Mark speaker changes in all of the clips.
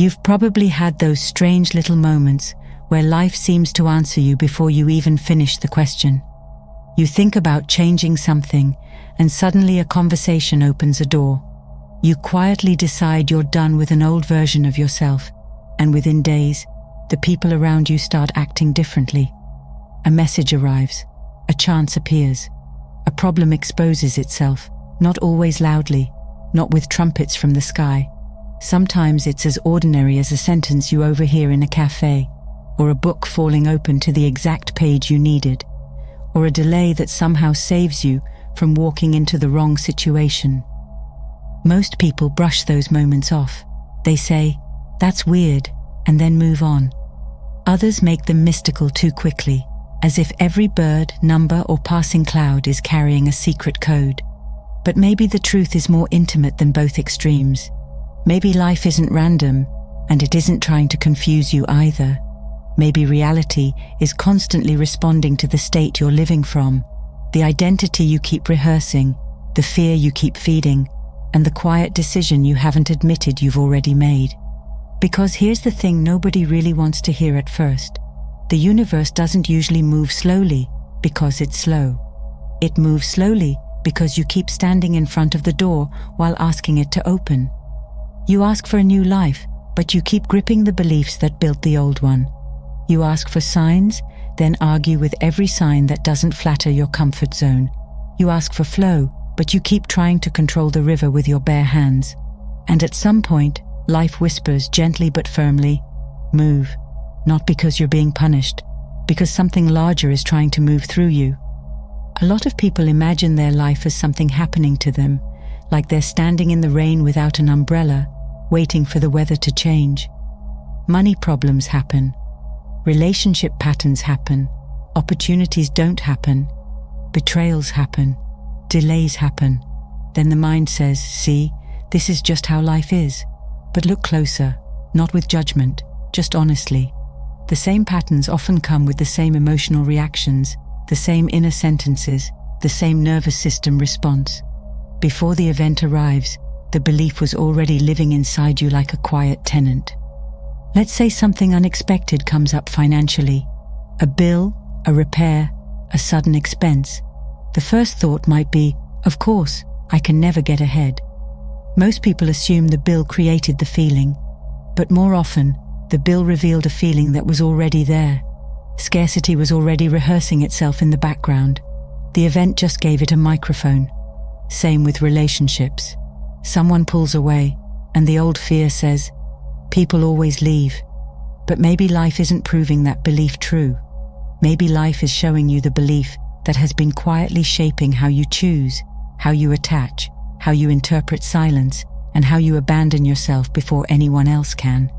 Speaker 1: You've probably had those strange little moments where life seems to answer you before you even finish the question. You think about changing something, and suddenly a conversation opens a door. You quietly decide you're done with an old version of yourself, and within days, the people around you start acting differently. A message arrives, a chance appears, a problem exposes itself, not always loudly, not with trumpets from the sky. Sometimes it's as ordinary as a sentence you overhear in a cafe, or a book falling open to the exact page you needed, or a delay that somehow saves you from walking into the wrong situation. Most people brush those moments off. They say, "That's weird," and then move on. Others make them mystical too quickly, as if every bird, number, or passing cloud is carrying a secret code. But maybe the truth is more intimate than both extremes. Maybe life isn't random, and it isn't trying to confuse you either. Maybe reality is constantly responding to the state you're living from, the identity you keep rehearsing, the fear you keep feeding, and the quiet decision you haven't admitted you've already made. Because here's the thing nobody really wants to hear at first. The universe doesn't usually move slowly because it's slow. It moves slowly because you keep standing in front of the door while asking it to open. You ask for a new life, but you keep gripping the beliefs that built the old one. You ask for signs, then argue with every sign that doesn't flatter your comfort zone. You ask for flow, but you keep trying to control the river with your bare hands. And at some point, life whispers gently but firmly, "Move." Not because you're being punished, because something larger is trying to move through you. A lot of people imagine their life as something happening to them, like they're standing in the rain without an umbrella, waiting for the weather to change. Money problems happen. Relationship patterns happen. Opportunities don't happen. Betrayals happen. Delays happen. Then the mind says, "See, this is just how life is." But look closer, not with judgment, just honestly. The same patterns often come with the same emotional reactions, the same inner sentences, the same nervous system response. Before the event arrives, the belief was already living inside you like a quiet tenant. Let's say something unexpected comes up financially. A bill, a repair, a sudden expense. The first thought might be, "Of course, I can never get ahead." Most people assume the bill created the feeling, but more often, the bill revealed a feeling that was already there. Scarcity was already rehearsing itself in the background. The event just gave it a microphone. Same with relationships. Someone pulls away, and the old fear says, "People always leave." But maybe life isn't proving that belief true. Maybe life is showing you the belief that has been quietly shaping how you choose, how you attach, how you interpret silence, and how you abandon yourself before anyone else can.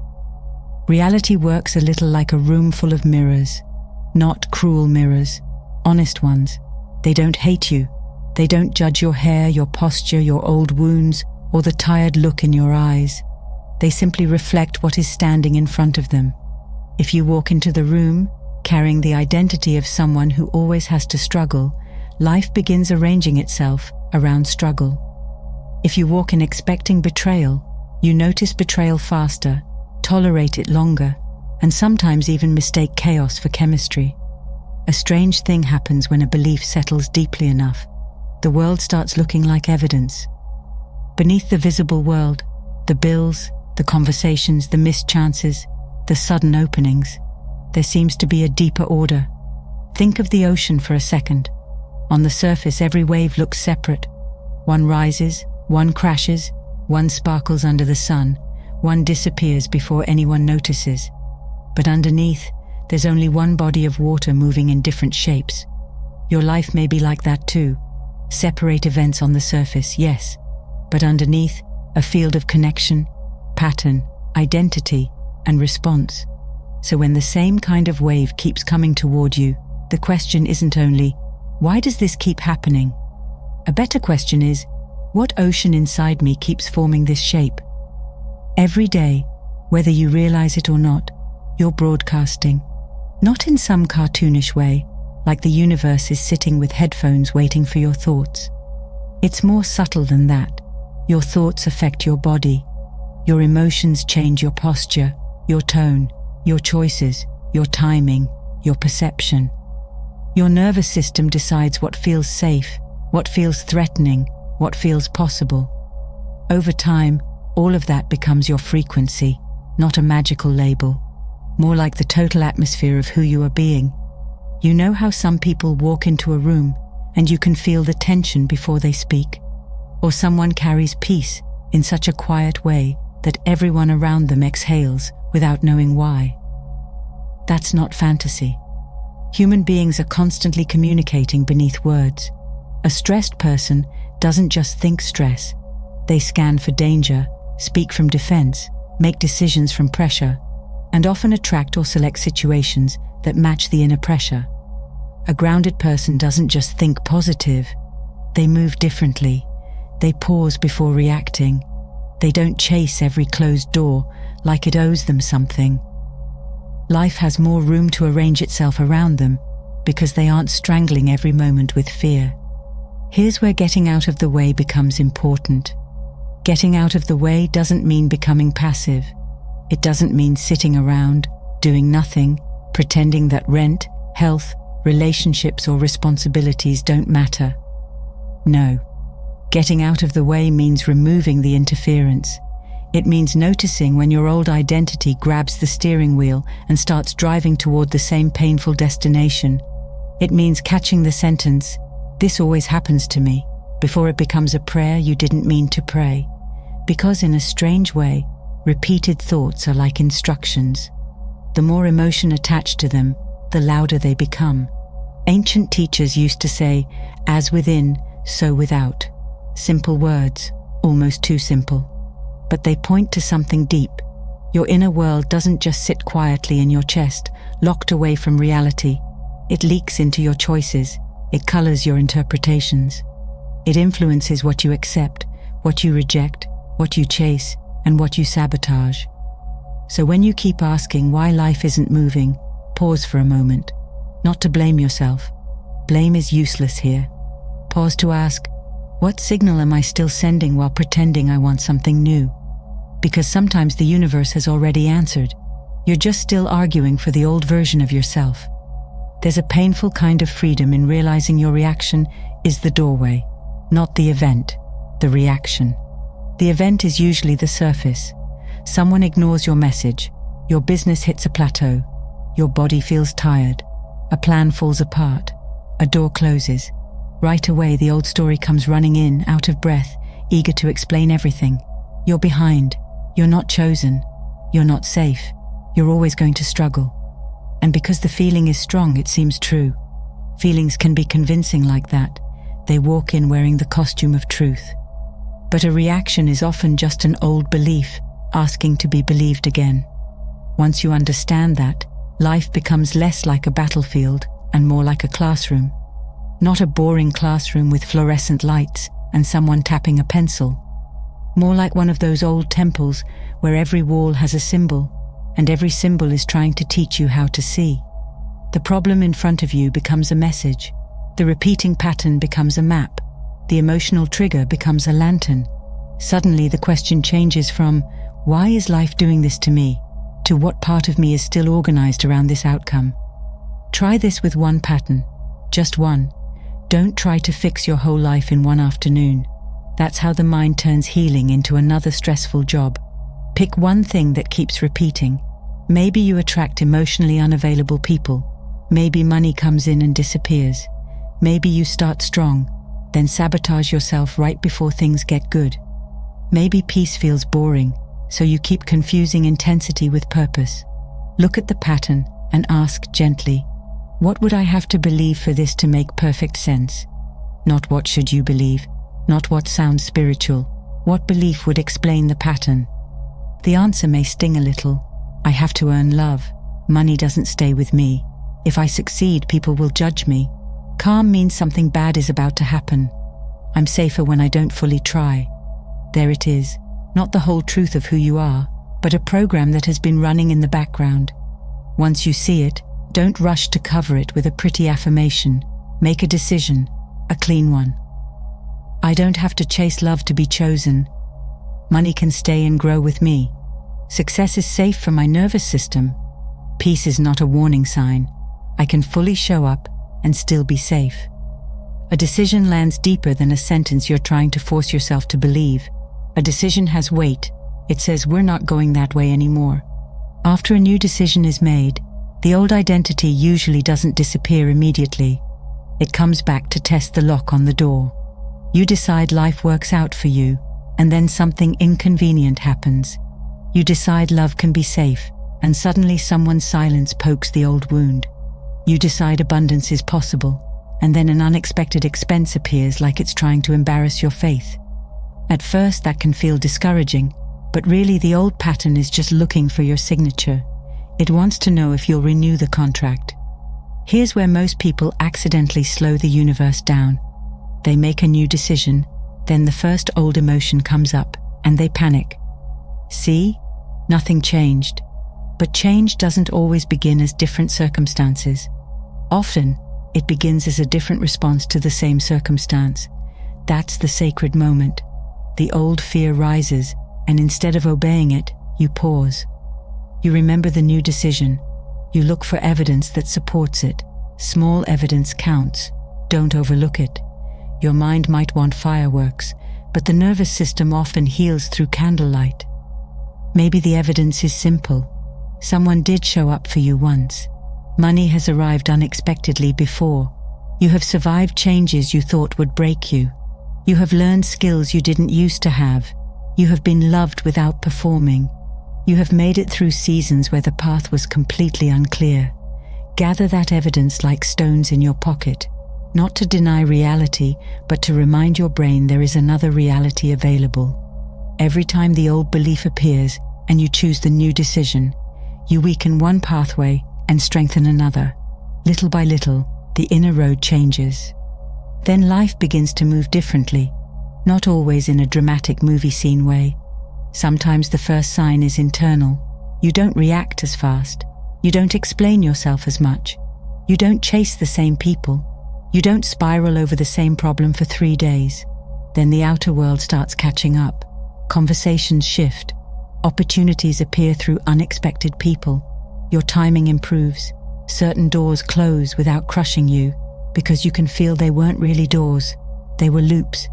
Speaker 1: Reality works a little like a room full of mirrors. Not cruel mirrors, honest ones. They don't hate you. They don't judge your hair, your posture, your old wounds, or the tired look in your eyes. They simply reflect what is standing in front of them. If you walk into the room, carrying the identity of someone who always has to struggle, life begins arranging itself around struggle. If you walk in expecting betrayal, you notice betrayal faster, tolerate it longer, and sometimes even mistake chaos for chemistry. A strange thing happens when a belief settles deeply enough. The world starts looking like evidence. Beneath the visible world, the bills, the conversations, the missed chances, the sudden openings, there seems to be a deeper order. Think of the ocean for a second. On the surface, every wave looks separate. One rises, one crashes, one sparkles under the sun, one disappears before anyone notices. But underneath, there's only one body of water moving in different shapes. Your life may be like that too. Separate events on the surface, yes, but underneath, a field of connection, pattern, identity, and response. So when the same kind of wave keeps coming toward you, the question isn't only, why does this keep happening? A better question is, what ocean inside me keeps forming this shape? Every day, whether you realize it or not, you're broadcasting. Not in some cartoonish way, like the universe is sitting with headphones waiting for your thoughts. It's more subtle than that. Your thoughts affect your body. Your emotions change your posture, your tone, your choices, your timing, your perception. Your nervous system decides what feels safe, what feels threatening, what feels possible. Over time, all of that becomes your frequency, not a magical label, more like the total atmosphere of who you are being. You know how some people walk into a room and you can feel the tension before they speak? Or someone carries peace in such a quiet way that everyone around them exhales without knowing why. That's not fantasy. Human beings are constantly communicating beneath words. A stressed person doesn't just think stress. They scan for danger, speak from defense, make decisions from pressure, and often attract or select situations that match the inner pressure. A grounded person doesn't just think positive. They move differently. They pause before reacting. They don't chase every closed door like it owes them something. Life has more room to arrange itself around them because they aren't strangling every moment with fear. Here's where getting out of the way becomes important. Getting out of the way doesn't mean becoming passive. It doesn't mean sitting around, doing nothing, pretending that rent, health, relationships or responsibilities don't matter. No. Getting out of the way means removing the interference. It means noticing when your old identity grabs the steering wheel and starts driving toward the same painful destination. It means catching the sentence, "This always happens to me," before it becomes a prayer you didn't mean to pray. Because in a strange way, repeated thoughts are like instructions. The more emotion attached to them, the louder they become. Ancient teachers used to say, "As within, so without." Simple words, almost too simple. But they point to something deep. Your inner world doesn't just sit quietly in your chest, locked away from reality. It leaks into your choices. It colors your interpretations. It influences what you accept, what you reject, what you chase, and what you sabotage. So when you keep asking why life isn't moving, pause for a moment. Not to blame yourself. Blame is useless here. Pause to ask, what signal am I still sending while pretending I want something new? Because sometimes the universe has already answered. You're just still arguing for the old version of yourself. There's a painful kind of freedom in realizing your reaction is the doorway, not the event, the reaction. The event is usually the surface. Someone ignores your message. Your business hits a plateau. Your body feels tired. A plan falls apart. A door closes. Right away, the old story comes running in, out of breath, eager to explain everything. You're behind. You're not chosen. You're not safe. You're always going to struggle. And because the feeling is strong, it seems true. Feelings can be convincing like that. They walk in wearing the costume of truth. But a reaction is often just an old belief, asking to be believed again. Once you understand that, life becomes less like a battlefield and more like a classroom. Not a boring classroom with fluorescent lights and someone tapping a pencil. More like one of those old temples where every wall has a symbol, and every symbol is trying to teach you how to see. The problem in front of you becomes a message. The repeating pattern becomes a map. The emotional trigger becomes a lantern. Suddenly the question changes from, why is life doing this to me, to what part of me is still organized around this outcome. Try this with one pattern, just one. Don't try to fix your whole life in one afternoon. That's how the mind turns healing into another stressful job. Pick one thing that keeps repeating. Maybe you attract emotionally unavailable people. Maybe money comes in and disappears. Maybe you start strong, then sabotage yourself right before things get good. Maybe peace feels boring, so you keep confusing intensity with purpose. Look at the pattern and ask gently, what would I have to believe for this to make perfect sense? Not what should you believe, not what sounds spiritual. What belief would explain the pattern? The answer may sting a little. I have to earn love. Money doesn't stay with me. If I succeed, people will judge me. Calm means something bad is about to happen. I'm safer when I don't fully try. There it is, not the whole truth of who you are, but a program that has been running in the background. Once you see it, don't rush to cover it with a pretty affirmation. Make a decision, a clean one. I don't have to chase love to be chosen. Money can stay and grow with me. Success is safe for my nervous system. Peace is not a warning sign. I can fully show up and still be safe. A decision lands deeper than a sentence you're trying to force yourself to believe. A decision has weight. It says we're not going that way anymore. After a new decision is made, the old identity usually doesn't disappear immediately. It comes back to test the lock on the door. You decide life works out for you, and then something inconvenient happens. You decide love can be safe, and suddenly someone's silence pokes the old wound. You decide abundance is possible, and then an unexpected expense appears like it's trying to embarrass your faith. At first that can feel discouraging, but really the old pattern is just looking for your signature. It wants to know if you'll renew the contract. Here's where most people accidentally slow the universe down. They make a new decision, then the first old emotion comes up, and they panic. See? Nothing changed. But change doesn't always begin as different circumstances. Often, it begins as a different response to the same circumstance. That's the sacred moment. The old fear rises, and instead of obeying it, you pause. You remember the new decision. You look for evidence that supports it. Small evidence counts. Don't overlook it. Your mind might want fireworks, but the nervous system often heals through candlelight. Maybe the evidence is simple. Someone did show up for you once. Money has arrived unexpectedly before. You have survived changes you thought would break you. You have learned skills you didn't used to have. You have been loved without performing. You have made it through seasons where the path was completely unclear. Gather that evidence like stones in your pocket, not to deny reality, but to remind your brain there is another reality available. Every time the old belief appears and you choose the new decision, you weaken one pathway and strengthen another. Little by little, the inner road changes. Then life begins to move differently, not always in a dramatic movie scene way. Sometimes the first sign is internal. You don't react as fast. You don't explain yourself as much. You don't chase the same people. You don't spiral over the same problem for 3 days. Then the outer world starts catching up. Conversations shift. Opportunities appear through unexpected people. Your timing improves. Certain doors close without crushing you, because you can feel they weren't really doors. They were loops.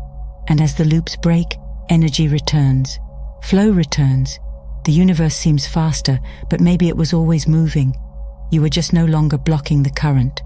Speaker 1: And as the loops break, energy returns. Flow returns. The universe seems faster, but maybe it was always moving. You were just no longer blocking the current.